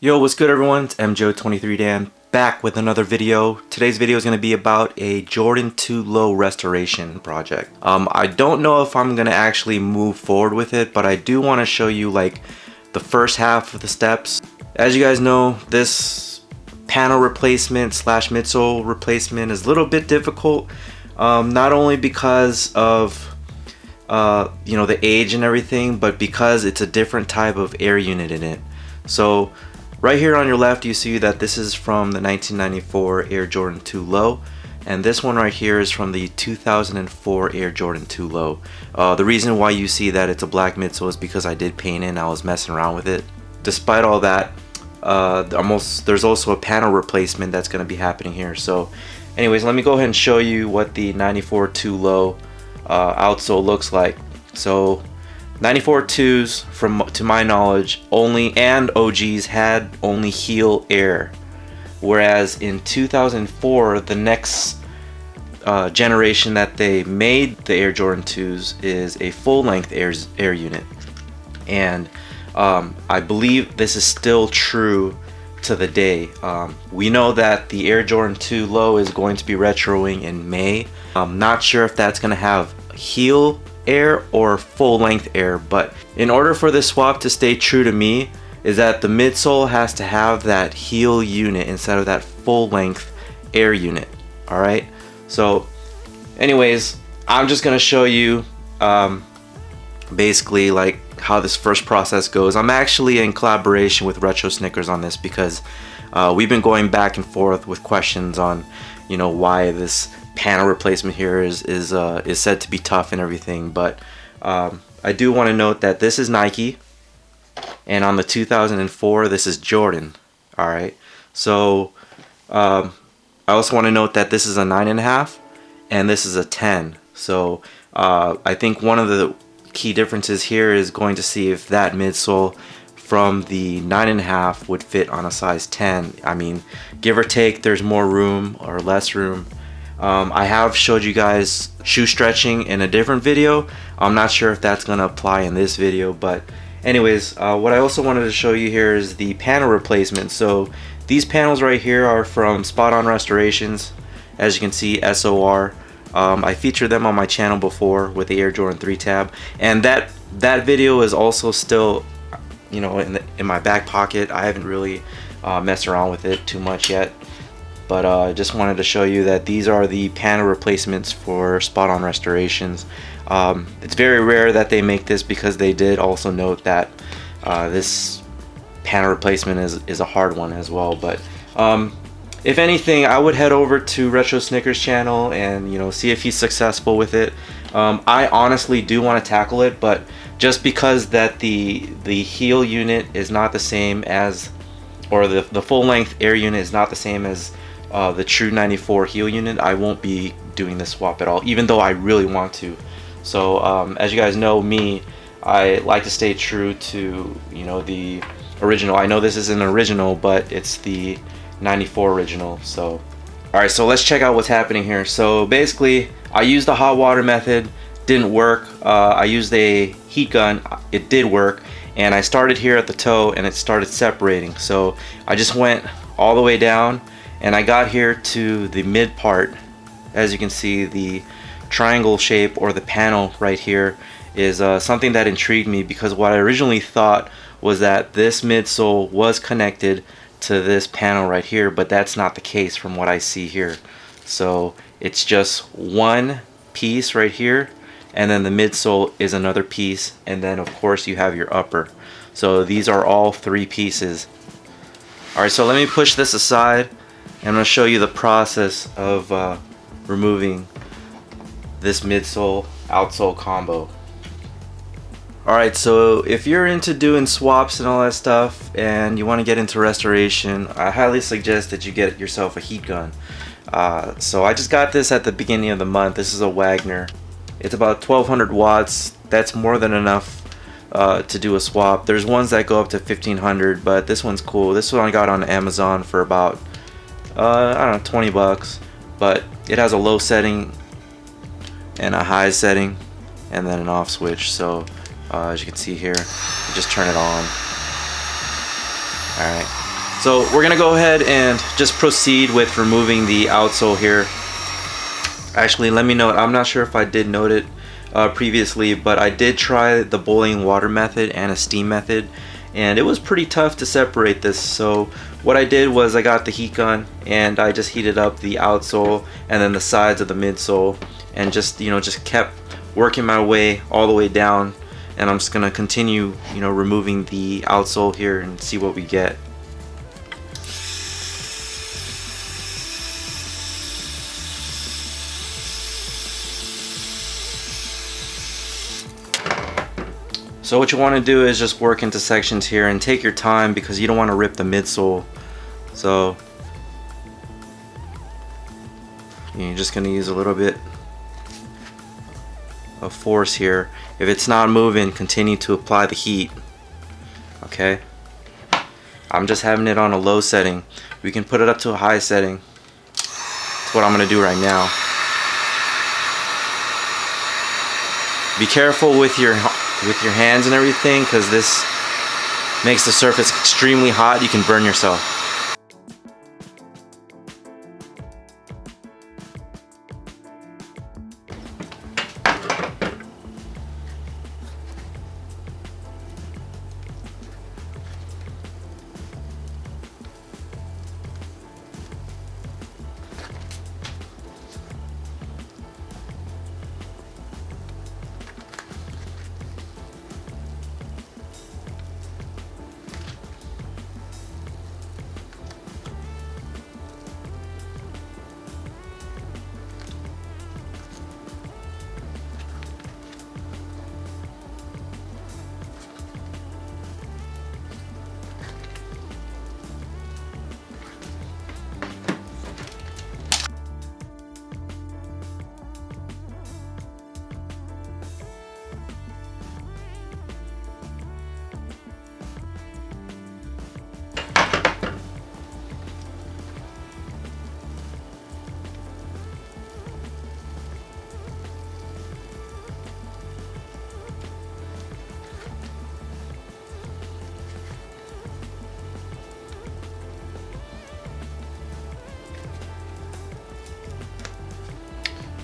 Yo, what's good everyone? It's MJO23Dan back with another video. Today's video is going to be about a Jordan 2 Low restoration project. I don't know if I'm going to actually move forward with it, but I do want to show you like the first half of the steps. As you guys know, this panel replacement slash midsole replacement is a little bit difficult, not only because of the age and everything, but because it's a different type of air unit in it. So right here on your left, you see that this is from the 1994 Air Jordan 2 Low, and this one right here is from the 2004 Air Jordan 2 Low. The reason why you see that it's a black midsole is because I did paint it and I was messing around with it. Despite all that, there's also a panel replacement that's going to be happening here. So anyways, let me go ahead and show you what the 94 2 Low outsole looks like. So 94 2s, to my knowledge, and OGs had only heel air, whereas in 2004 the next generation that they made the Air Jordan 2s is a full-length air unit, and I believe this is still true to the day. We know that the Air Jordan 2 Low is going to be retroing in May. I'm not sure if that's going to have heel air or full length air, but in order for this swap to stay true to me is that the midsole has to have that heel unit instead of that full length air unit. All right, so anyways, I'm just gonna show you basically like how this first process goes. I'm actually in collaboration with Retro Snickers on this because we've been going back and forth with questions on why this panel replacement here is said to be tough and everything, but I do want to note that this is Nike, and on the 2004 this is Jordan. All right, so I also want to note that this is a 9.5 and this is a 10. So I think one of the key differences here is going to see if that midsole from the 9.5 would fit on a size 10. I mean, give or take, there's more room or less room. I have showed you guys shoe stretching in a different video. I'm not sure if that's going to apply in this video, but anyways, what I also wanted to show you here is the panel replacement. So these panels right here are from Spot On Restorations. As you can see, SOR. I featured them on my channel before with the Air Jordan 3 tab, and that video is also still in my back pocket. I haven't really messed around with it too much yet. But I just wanted to show you that these are the panel replacements for Spot On Restorations. It's very rare that they make this because they did also note that this panel replacement is a hard one as well. But if anything, I would head over to Retro Snickers' channel and see if he's successful with it. I honestly do want to tackle it, but just because that the heel unit is not the same as, or the full length air unit is not the same as the true 94 heel unit, I won't be doing this swap at all, even though I really want to. So as you guys know me, I like to stay true to the original. I know this isn't an original, but it's the 94 original. So alright, so let's check out what's happening here. So basically, I used the hot water method, didn't work. I used a heat gun, it did work, and I started here at the toe and it started separating. So I just went all the way down and I got here to the mid part. As you can see, the triangle shape or the panel right here is something that intrigued me, because what I originally thought was that this midsole was connected to this panel right here, but that's not the case from what I see here. So it's just one piece right here, and then the midsole is another piece, and then of course you have your upper. So these are all three pieces. Alright, so let me push this aside. I'm going to show you the process of removing this midsole outsole combo. Alright, so if you're into doing swaps and all that stuff and you want to get into restoration, I highly suggest that you get yourself a heat gun. So I just got this at the beginning of the month. This is a Wagner. It's about 1200 watts. That's more than enough to do a swap. There's ones that go up to 1500, but this one's cool. This one I got on Amazon for about I don't know, 20 bucks, but it has a low setting and a high setting and then an off switch. So as you can see here, you just turn it on. Alright, So we're gonna go ahead and just proceed with removing the outsole here. Actually, let me note, I'm not sure if I did note it previously, but I did try the boiling water method and a steam method, and it was pretty tough to separate this. So what I did was I got the heat gun and I just heated up the outsole and then the sides of the midsole, and just just kept working my way all the way down. And I'm just gonna continue removing the outsole here and see what we get. So what you want to do is just work into sections here and take your time, because you don't want to rip the midsole. So you're just going to use a little bit of force here. If it's not moving, continue to apply the heat. Okay, I'm just having it on a low setting. We can put it up to a high setting. That's what I'm going to do right now. Be careful with your hands and everything, because this makes the surface extremely hot. You can burn yourself.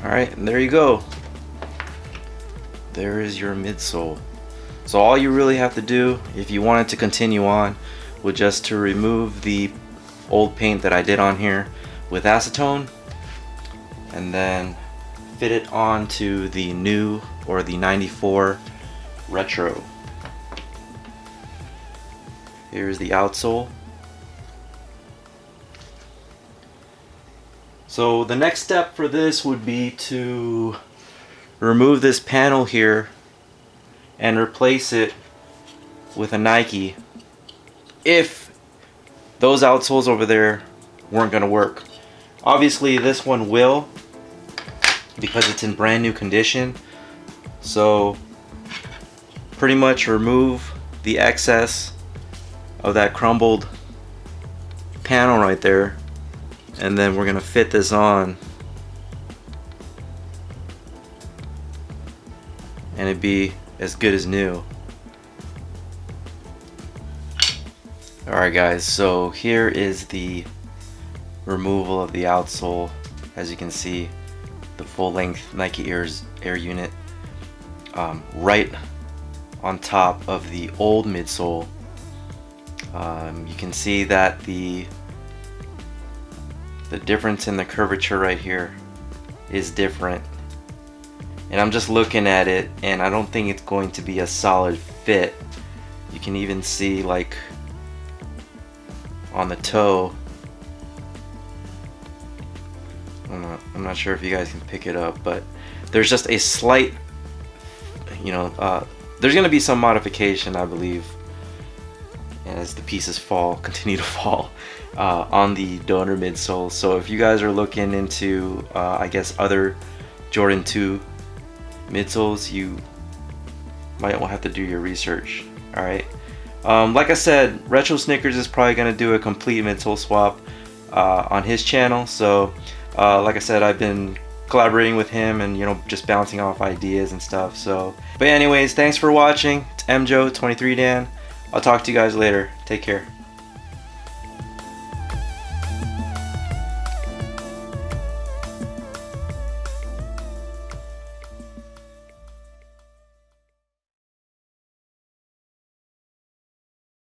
Alright, and there you go. There is your midsole. So all you really have to do, if you wanted to continue on, would just to remove the old paint that I did on here with acetone, and then fit it onto the new, or the 94 Retro. Here's the outsole. So the next step for this would be to remove this panel here and replace it with a Nike, if those outsoles over there weren't going to work. Obviously this one will, because it's in brand new condition. So pretty much remove the excess of that crumbled panel right there, and then we're gonna fit this on, and it'd be as good as new. Alright guys, so here is the removal of the outsole. As you can see, the full length Nike Air unit right on top of the old midsole. You can see that the difference in the curvature right here is different, and I'm just looking at it and I don't think it's going to be a solid fit. You can even see, like, on the toe, I'm not sure if you guys can pick it up, but there's just a slight, there's gonna be some modification, I believe, as the pieces continue to fall on the donor midsole. So if you guys are looking into I guess other Jordan 2 midsoles, you might have to do your research. Alright, like I said, Retro Snickers is probably going to do a complete midsole swap on his channel. So like I said, I've been collaborating with him and just bouncing off ideas and stuff. So, but anyways, thanks for watching. It's MJo23Dan. I'll talk to you guys later. Take care.